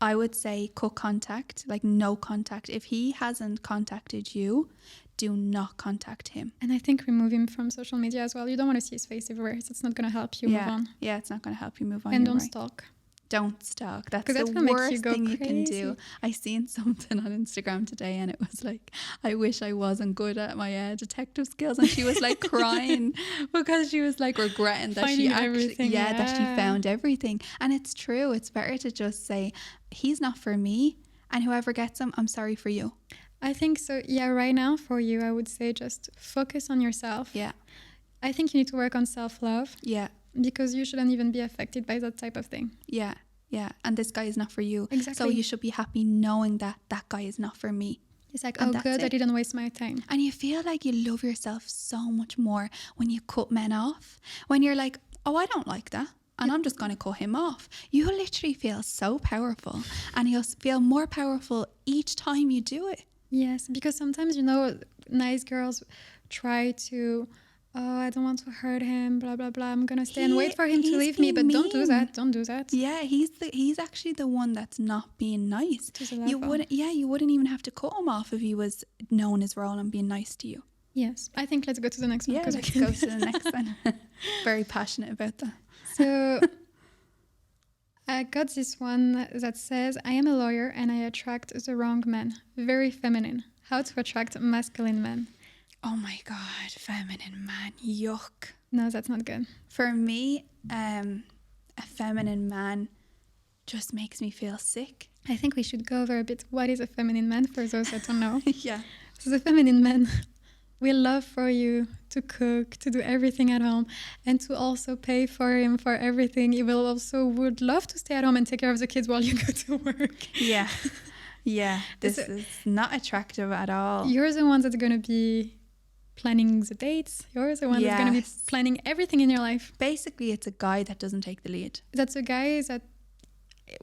S1: I would say cut contact, like no contact. If he hasn't contacted you, do not contact him.
S2: And I think remove him from social media as well. You don't want to see his face everywhere. So it's not going to help you move on.
S1: Yeah, it's not going to help you move on.
S2: And
S1: You're
S2: don't
S1: right.
S2: stalk.
S1: Don't stalk. That's
S2: 'Cause
S1: the
S2: gonna make you
S1: worst
S2: go
S1: thing you can
S2: crazy.
S1: do. I seen something on Instagram today and it was like, I wish I wasn't good at my detective skills. And she was like crying because she was like regretting that
S2: Finding
S1: she actually,
S2: everything,
S1: that she
S2: yeah.
S1: found everything. And it's true. It's better to just say, he's not for me. And whoever gets him, I'm sorry for you.
S2: I think so. Yeah, right now for you, I would say just focus on yourself.
S1: Yeah.
S2: I think you need to work on self-love
S1: Yeah.
S2: because you shouldn't even be affected by that type of thing.
S1: Yeah. Yeah. And this guy is not for you.
S2: Exactly.
S1: So you should be happy knowing that that guy is not for me.
S2: It's like,
S1: And
S2: oh,
S1: that's
S2: good, I
S1: it.
S2: didn't waste my time.
S1: And you feel like you love yourself so much more when you cut men off. When you're like, oh, I don't like that. And I'm just going to cut him off. You literally feel so powerful. And you'll feel more powerful each time you do it.
S2: Yes, because sometimes, you know, nice girls try to, oh, I don't want to hurt him, blah, blah, blah. I'm going to stay and wait for him to
S1: he's
S2: leave me. But
S1: being
S2: don't do
S1: mean.
S2: that. Don't do that.
S1: Yeah, he's actually the one that's not being nice.
S2: To the
S1: You
S2: level.
S1: you wouldn't even have to cut him off if he was knowing his role and being nice to you.
S2: Yes. I think let's go to the next one.
S1: Yeah,
S2: 'cause
S1: let's
S2: I
S1: go
S2: can't-
S1: to the next one. Very passionate about that.
S2: So I got this one that says, I am a lawyer and I attract the wrong man. Very feminine. How to attract masculine men.
S1: Oh my God, feminine man, yuck.
S2: No, that's not good.
S1: For me, a feminine man just makes me feel sick.
S2: I think we should go over a bit what is a feminine man for those that don't know.
S1: Yeah.
S2: So the feminine man will love for you to cook, to do everything at home, and to also pay for him for everything. He will also would love to stay at home and take care of the kids while you go to work.
S1: Yeah. Yeah. This
S2: So-
S1: is not attractive at all.
S2: You're the one that's going to be planning the dates. You're the one that's going to be
S1: Yes.
S2: planning everything in your life.
S1: Basically, it's a guy that doesn't take the lead.
S2: That's a guy that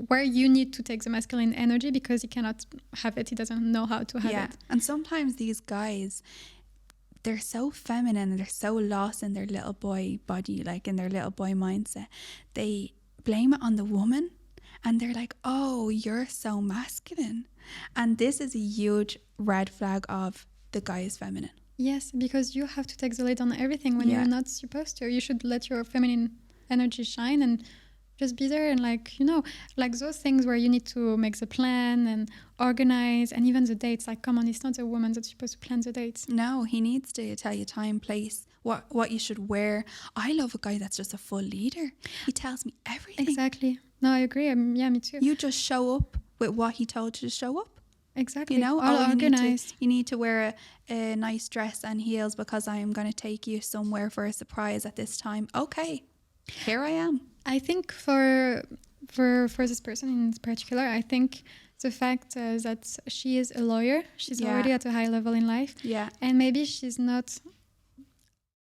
S2: where you need to take the masculine energy because he cannot have it. He doesn't know how to have it.
S1: And sometimes these guys, they're so feminine and they're so lost in their little boy body, like in their little boy mindset. They blame it on the woman and they're like, oh, you're so masculine. And this is a huge red flag of the guy is feminine.
S2: Yes, because you have to take the lead on everything when
S1: Yeah.
S2: you're not supposed to. You should let your feminine energy shine and just be there and like, you know, like those things where you need to make the plan and organize and even the dates. Like, come on, it's not the woman that's supposed to plan the dates.
S1: No, he needs to tell you time, place, what you should wear. I love a guy that's just a full leader. He tells me everything.
S2: Exactly. No, I agree. Yeah, me too.
S1: You just show up with what he told you to show up.
S2: Exactly.
S1: You know,
S2: all
S1: oh,
S2: organized.
S1: you need to wear a nice dress and heels because I am going to take you somewhere for a surprise at this time. Okay, here I am.
S2: I think for this person in particular, I think the fact that she is a lawyer, she's
S1: Yeah.
S2: already at a high level in life,
S1: Yeah,
S2: and maybe she's not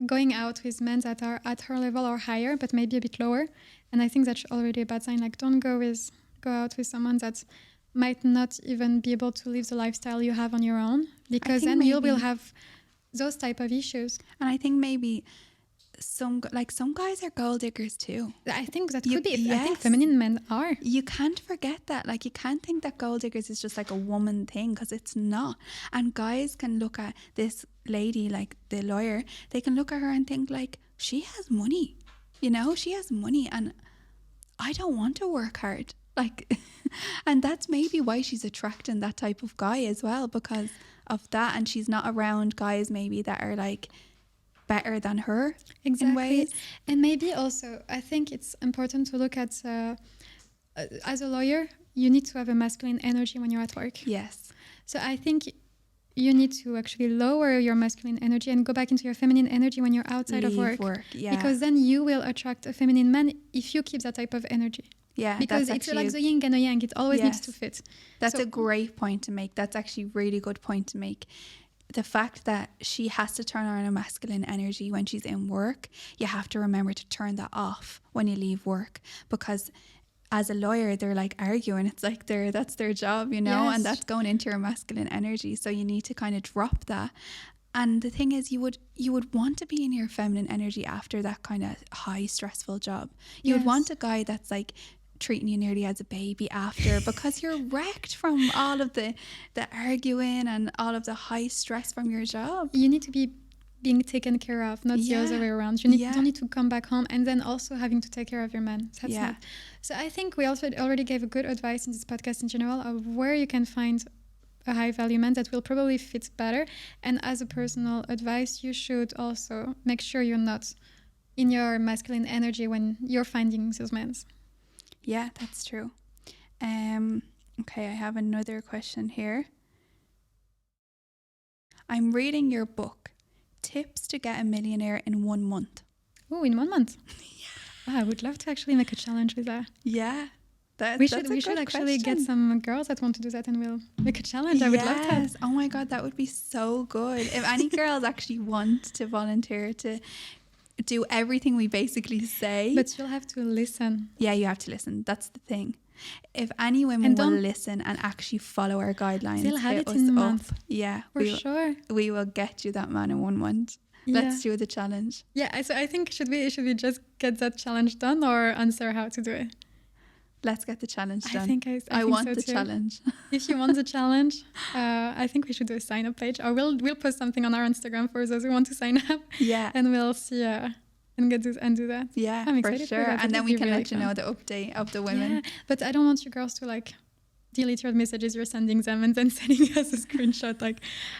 S2: going out with men that are at her level or higher, but maybe a bit lower. And I think that's already a bad sign. Like, don't go out with someone that might not even be able to live the lifestyle you have on your own, because
S1: think
S2: then you
S1: maybe-
S2: will have those type of issues.
S1: and I think maybe some guys are gold diggers too.
S2: I think that
S1: You-
S2: could be. I think
S1: yes.
S2: feminine men are.
S1: You can't forget that. Like, you can't think that gold diggers is just like a woman thing, because it's not. And guys can look at this lady, like the lawyer, they can look at her and think like, she has money, you know, she has money and I don't want to work hard. Like, and that's maybe why she's attracting that type of guy as well, because of that. And she's not around guys maybe that are like better than her
S2: Exactly.
S1: in ways.
S2: And maybe also, I think it's important to look at, as a lawyer, you need to have a masculine energy when you're at work.
S1: Yes.
S2: So I think you need to actually lower your masculine energy and go back into your feminine energy when you're outside of
S1: Leave
S2: work.
S1: Yeah.
S2: Because then you will attract a feminine man if you keep that type of energy.
S1: yeah,
S2: Because
S1: that's
S2: it's
S1: actually
S2: like the yin and the yang. It always needs
S1: Yes.
S2: to fit.
S1: That's
S2: So-
S1: a great point to make. That's actually a really good point to make. The fact that she has to turn on a masculine energy when she's in work, you have to remember to turn that off when you leave work, because as a lawyer, they're like arguing. It's like that's their job, you know, and
S2: Yes.
S1: that's going into your masculine energy. So you need to kind of drop that. And the thing is, you would want to be in your feminine energy after that kind of high stressful job. You would
S2: Yes.
S1: want a guy that's like treating you nearly as a baby after because you're wrecked from all of the arguing and all of the high stress from your job.
S2: You need to be being taken care of, not the other way around. You don't need to come back home and then also having to take care of your man. That's not. So I think we also already gave a good advice in this podcast in general of where you can find a high value man that will probably fit better. And as a personal advice, you should also make sure you're not in your masculine energy when you're finding those men.
S1: Yeah, that's true. Okay, I have another question here. I'm reading your book, Tips to Get a Millionaire in 1 month.
S2: Oh, in 1 month? I would love to actually make a challenge with that.
S1: Yeah.
S2: We should actually get some girls that want to do that and we'll make a challenge. I would love that.
S1: Oh my God, that would be so good. If any girls actually want to volunteer to do everything we basically say.
S2: But you'll have to listen.
S1: Yeah, you have to listen. That's the thing. If any women will listen and actually follow our guidelines,
S2: they'll have it in a month.
S1: Yeah,
S2: sure.
S1: We will get you that man in 1 month. Yeah. Let's do the challenge.
S2: Yeah, so I think should we just get that challenge done or answer how to do it?
S1: Let's get the challenge done.
S2: I think
S1: I want the challenge.
S2: If you want the challenge, I think we should do a sign up page, or we'll post something on our Instagram for those who want to sign up.
S1: Yeah,
S2: and we'll see and do that.
S1: Yeah, I'm excited for sure. And then we can let you know the update of the women.
S2: Yeah, but I don't want you girls to delete your messages you're sending them and then sending us a screenshot.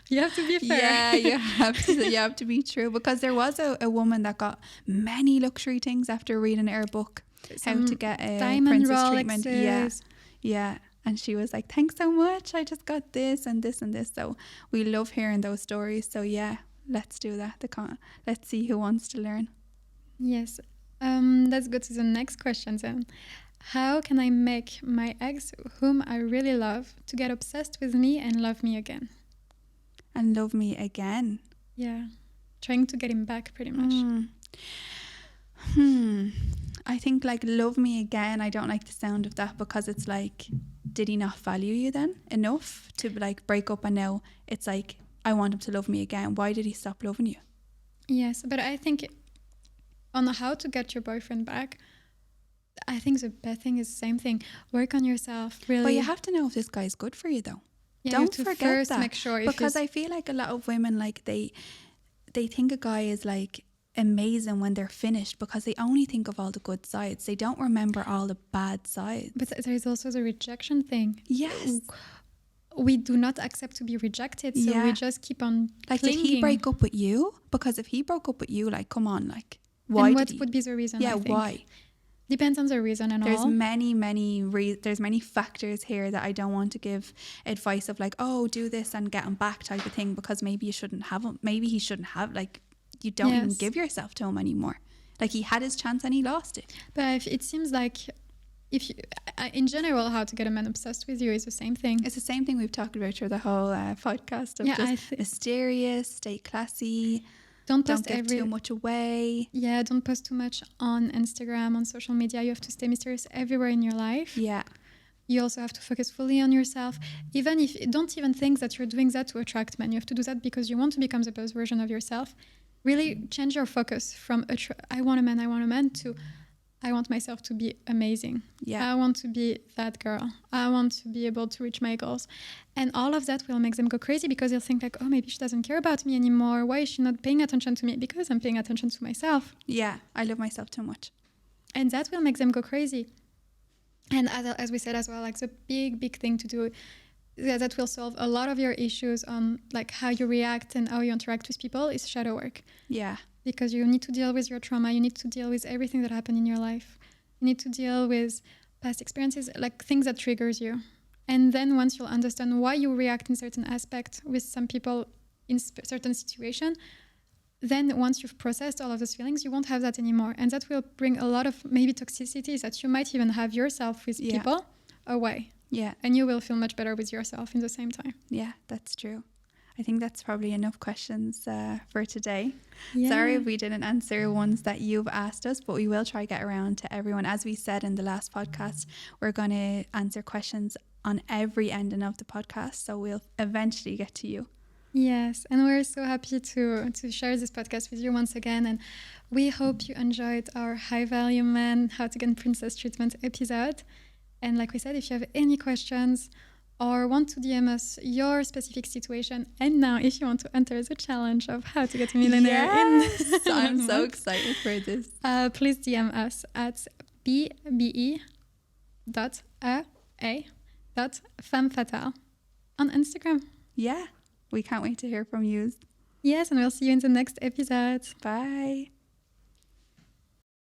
S2: You have to be fair.
S1: Yeah, you have to be true, because there was a woman that got many luxury things after reading her book. How to get a princess
S2: Rolexes.
S1: Treatment. Yeah. And she was like, thanks so much. I just got this and this and this. So we love hearing those stories. So yeah, let's do that. Let's see who wants to learn.
S2: Yes. Let's go to the next question then. How can I make my ex, whom I really love, to get obsessed with me and love me again?
S1: And love me again?
S2: Yeah. Trying to get him back pretty much.
S1: I think love me again, I don't like the sound of that, because it's did he not value you then enough to break up, and now it's I want him to love me again. Why did he stop loving you?
S2: Yes, but I think on how to get your boyfriend back, I think the best thing is the same thing. Work on yourself, really.
S1: But you have to know if this guy's good for you though.
S2: Yeah,
S1: don't forget
S2: first
S1: that.
S2: Make sure,
S1: because I feel a lot of women they think a guy is amazing when they're finished, because they only think of all the good sides. They don't remember all the bad sides.
S2: But there's also the rejection thing.
S1: Yes.
S2: We do not accept to be rejected, so we just keep on clinging.
S1: Did he break up with you? Because if he broke up with you, come on,
S2: why? And what would be the reason?
S1: Yeah,
S2: I think?
S1: Why?
S2: Depends on the reason and
S1: there's
S2: all.
S1: There's many factors here that I don't want to give advice of do this and get him back type of thing, because maybe you shouldn't have him. Maybe he shouldn't have you don't even give yourself to him anymore. He had his chance and he lost it.
S2: But it seems if you, in general, how to get a man obsessed with you is the same thing.
S1: It's the same thing we've talked about through the whole podcast of just mysterious, stay classy, don't give too much away.
S2: Yeah, don't post too much on Instagram, on social media. You have to stay mysterious everywhere in your life.
S1: Yeah.
S2: You also have to focus fully on yourself. Don't even think that you're doing that to attract men. You have to do that because you want to become the best version of yourself. Really change your focus from I want a man to I want myself to be amazing.
S1: Yeah.
S2: I want to be that girl. I want to be able to reach my goals. And all of that will make them go crazy, because they'll think oh, maybe she doesn't care about me anymore. Why is she not paying attention to me? Because I'm paying attention to myself.
S1: Yeah, I love myself too much.
S2: And that will make them go crazy. And as we said as well, the big thing to do that will solve a lot of your issues on how you react and how you interact with people is shadow work.
S1: Yeah.
S2: Because you need to deal with your trauma. You need to deal with everything that happened in your life. You need to deal with past experiences, things that triggers you. And then once you'll understand why you react in certain aspect with some people in certain situation, then once you've processed all of those feelings, you won't have that anymore. And that will bring a lot of maybe toxicities that you might even have yourself with people away.
S1: Yeah.
S2: And you will feel much better with yourself in the same time.
S1: Yeah, that's true. I think that's probably enough questions for today.
S2: Yeah.
S1: Sorry if we didn't answer ones that you've asked us, but we will try to get around to everyone. As we said in the last podcast, we're going to answer questions on every ending of the podcast, so we'll eventually get to you.
S2: Yes, and we're so happy to share this podcast with you once again, and we hope you enjoyed our High Value Men How to Get Princess Treatment episode. And like we said, if you have any questions or want to DM us your specific situation, and now if you want to enter the challenge of how to get a millionaire
S1: I'm so excited for this.
S2: Please DM us at bbe.a.femmefatale on Instagram.
S1: Yeah, we can't wait to hear from you.
S2: Yes, and we'll see you in the next episode.
S1: Bye.